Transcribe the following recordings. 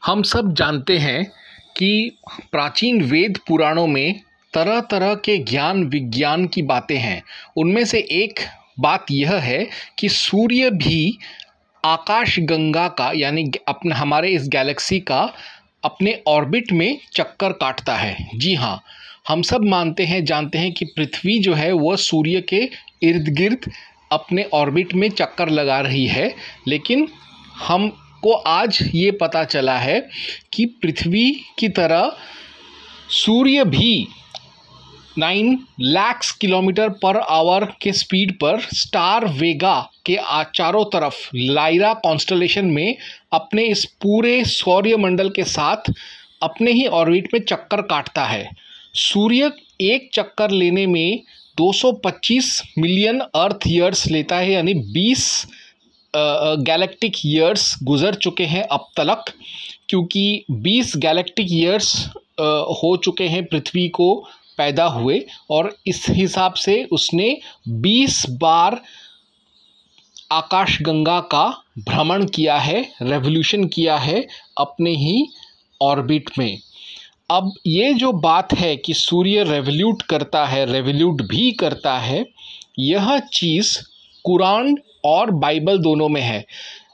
हम सब जानते हैं कि प्राचीन वेद पुराणों में तरह तरह के ज्ञान विज्ञान की बातें हैं। उनमें से एक बात यह है कि सूर्य भी आकाश गंगा का यानी अपने हमारे इस गैलेक्सी का अपने ऑर्बिट में चक्कर काटता है। जी हाँ, हम सब मानते हैं जानते हैं कि पृथ्वी जो है वह सूर्य के इर्द गिर्द अपने ऑर्बिट में चक्कर लगा रही है, लेकिन हमको आज ये पता चला है कि पृथ्वी की तरह सूर्य भी 9 लाख किलोमीटर पर आवर के स्पीड पर स्टार वेगा के चारों तरफ लाइरा कॉन्स्टलेशन में अपने इस पूरे सौरमंडल के साथ अपने ही ऑर्बिट में चक्कर काटता है। सूर्य एक चक्कर लेने में 225 मिलियन अर्थ ईयर्स लेता है, यानी 20 गैलेक्टिक ईयर्स गुजर चुके हैं अब तक, क्योंकि 20 गैलेक्टिक ईयर्स हो चुके हैं पृथ्वी को पैदा हुए, और इस हिसाब से उसने 20 बार आकाशगंगा का भ्रमण किया है, रेवोल्यूशन किया है अपने ही ऑर्बिट में। अब ये जो बात है कि सूर्य रेवोल्यूट करता है, रेवोल्यूट भी करता है, यह चीज़ कुरान और बाइबल दोनों में है।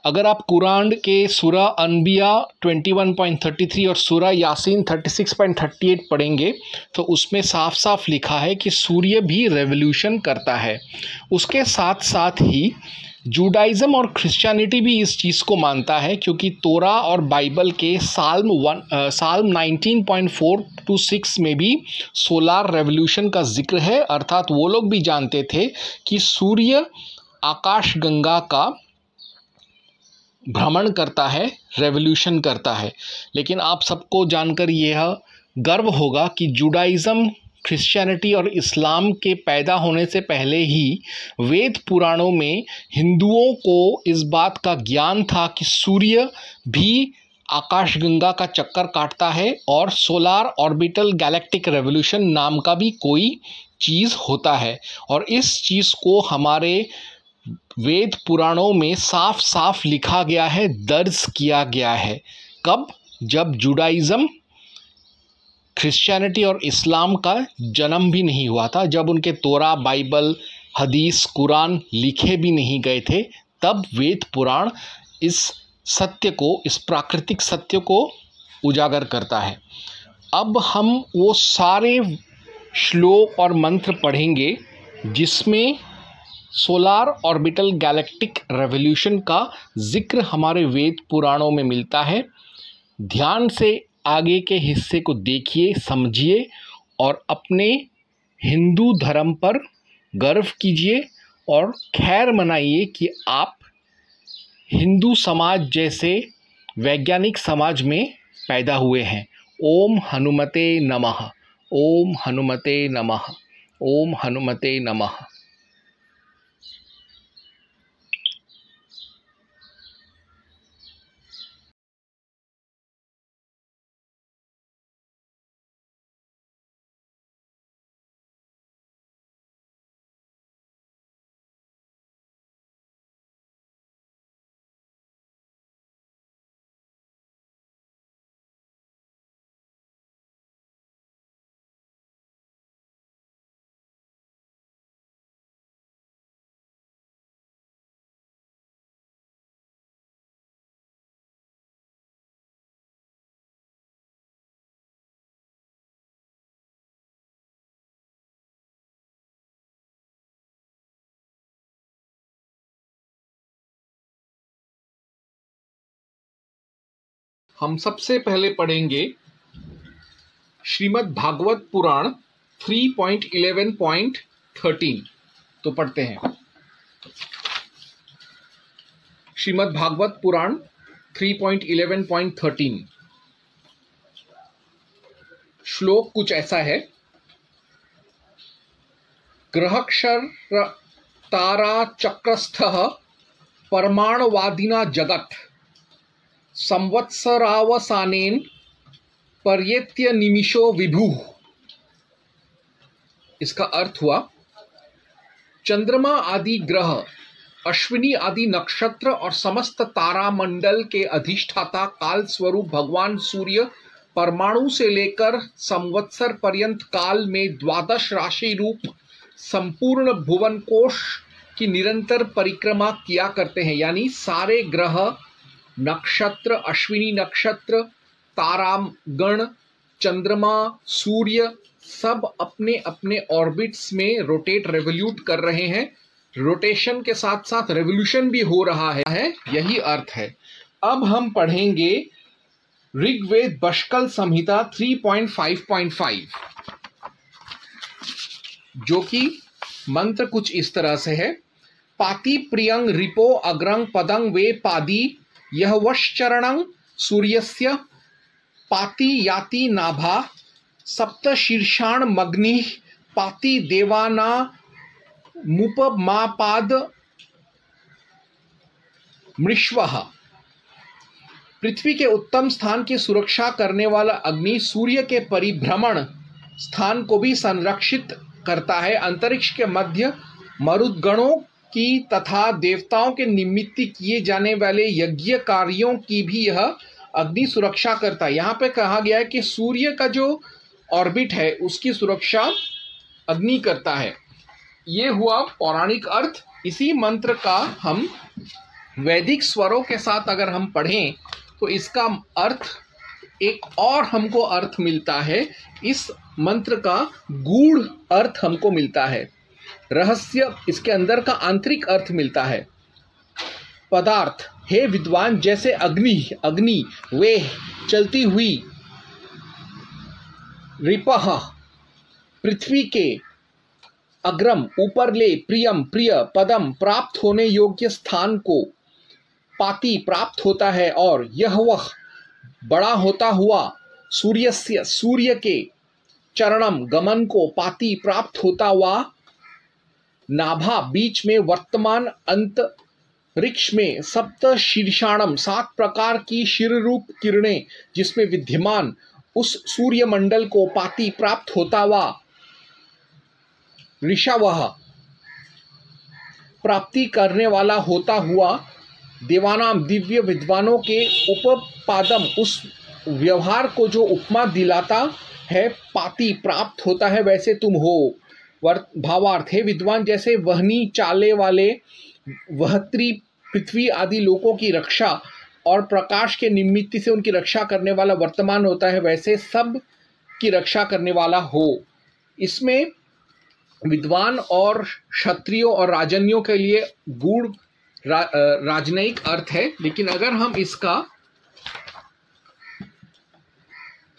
अगर आप कुरान के सूरा अनबिया 21.33 और सूरा यासीन 36.38 पढ़ेंगे तो उसमें साफ साफ लिखा है कि सूर्य भी रेवोल्यूशन करता है। उसके साथ साथ ही जूडाइज़म और क्रिश्चियनिटी भी इस चीज़ को मानता है, क्योंकि तोरा और बाइबल के साल्म 19.4 to 6 में भी सोलार रेवोल्यूशन का जिक्र है। अर्थात वो लोग भी जानते थे कि सूर्य आकाशगंगा का भ्रमण करता है, रेवोल्यूशन करता है। लेकिन आप सबको जानकर यह गर्व होगा कि जूडाइज़म, क्रिश्चियनिटी और इस्लाम के पैदा होने से पहले ही वेद पुराणों में हिंदुओं को इस बात का ज्ञान था कि सूर्य भी आकाशगंगा का चक्कर काटता है और सोलार ऑर्बिटल गैलेक्टिक रेवोल्यूशन नाम का भी कोई चीज़ होता है। और इस चीज़ को हमारे वेद पुराणों में साफ साफ लिखा गया है, दर्ज किया गया है। कब? जब जूडाइज़म, क्रिश्चियनिटी और इस्लाम का जन्म भी नहीं हुआ था, जब उनके तोरा, बाइबल, हदीस, कुरान लिखे भी नहीं गए थे, तब वेद पुराण इस सत्य को, इस प्राकृतिक सत्य को उजागर करता है। अब हम वो सारे श्लोक और मंत्र पढ़ेंगे जिसमें सोलार ऑर्बिटल गैलेक्टिक रेवोल्यूशन का जिक्र हमारे वेद पुराणों में मिलता है। ध्यान से आगे के हिस्से को देखिए, समझिए और अपने हिंदू धर्म पर गर्व कीजिए और खैर मनाइए कि आप हिंदू समाज जैसे वैज्ञानिक समाज में पैदा हुए हैं। ओम हनुमते नमः, ओम हनुमते नमः, ओम हनुमते नमः। हम सबसे पहले पढ़ेंगे श्रीमद् भागवत पुराण 3.11.13। तो पढ़ते हैं श्रीमद् भागवत पुराण 3.11.13। श्लोक कुछ ऐसा है। ग्रहक्षर तारा चक्रस्थः परमाणुवादिना जगत् संवत्सरावसानेन पर्यत्य निमिषो विभुः। इसका अर्थ हुआ, चंद्रमा आदि ग्रह अश्विनी आदि नक्षत्र और समस्त तारामंडल के अधिष्ठाता काल स्वरूप भगवान सूर्य परमाणु से लेकर संवत्सर पर्यंत काल में 12 राशि रूप संपूर्ण भुवन कोश की निरंतर परिक्रमा किया करते हैं। यानी सारे ग्रह, नक्षत्र, अश्विनी नक्षत्र, तारागण, चंद्रमा, सूर्य सब अपने अपने ऑर्बिट्स में रोटेट रेवोल्यूट कर रहे हैं। रोटेशन के साथ साथ रेवोल्यूशन भी हो रहा है, यही अर्थ है। अब हम पढ़ेंगे ऋग्वेद बशकल संहिता 3.5.5, जो कि मंत्र कुछ इस तरह से है। पाति प्रियंग रिपो अग्रंग पदंग वे पादी यह वश्चरणं सूर्यस्य पाति याति नाभा सप्त शीर्षाण मग्नि पाति देवाना मुपमापाद मृष्वः। पृथ्वी के उत्तम स्थान की सुरक्षा करने वाला अग्नि सूर्य के परिभ्रमण स्थान को भी संरक्षित करता है। अंतरिक्ष के मध्य मरुद्गणों की तथा देवताओं के निमित्त किए जाने वाले यज्ञ कार्यों की भी यह अग्नि सुरक्षा करता है। यहाँ पे कहा गया है कि सूर्य का जो ऑर्बिट है उसकी सुरक्षा अग्नि करता है। ये हुआ पौराणिक अर्थ। इसी मंत्र का हम वैदिक स्वरों के साथ अगर हम पढ़ें तो इसका अर्थ एक और हमको अर्थ मिलता है। इस मंत्र का गूढ़ अर्थ हमको मिलता है, रहस्य इसके अंदर का आंतरिक अर्थ मिलता है। पदार्थ, हे विद्वान, जैसे अग्नि वे चलती हुई, रिपह पृथ्वी के, अग्रम ऊपरले, प्रियम प्रिय, पदम प्राप्त होने योग्य स्थान को, पाति प्राप्त होता है, और यह वह बड़ा होता हुआ, सूर्यस्य सूर्य के, चरणम गमन को, पाति प्राप्त होता हुआ, नाभा बीच में, वर्तमान अंतरिक्ष में, सप्त शीर्षाणम 7 प्रकार की शिररूप किरणें जिसमें विद्यमान उस सूर्य मंडल को, पाति प्राप्त होता हुआ, ऋषवः प्राप्ति करने वाला होता हुआ, देवानाम दिव्य विद्वानों के, उपपादम उस व्यवहार को जो उपमा दिलाता है, पाति प्राप्त होता है वैसे तुम हो। भावार्थ, हे विद्वान, जैसे वहनी चाले वाले वहत्री पृथ्वी आदि लोकों की रक्षा और प्रकाश के निमित्त से उनकी रक्षा करने वाला वर्तमान होता है, वैसे सब की रक्षा करने वाला हो। इसमें विद्वान और क्षत्रियों और राजन्यों के लिए गूढ़ राजनयिक अर्थ है। लेकिन अगर हम इसका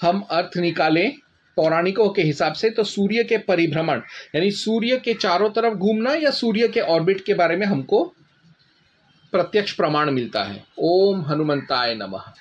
अर्थ निकालें पौराणिकों के हिसाब से, तो सूर्य के परिभ्रमण यानी सूर्य के चारों तरफ घूमना या सूर्य के ऑर्बिट के बारे में हमको प्रत्यक्ष प्रमाण मिलता है। ओम हनुमंताय नमः।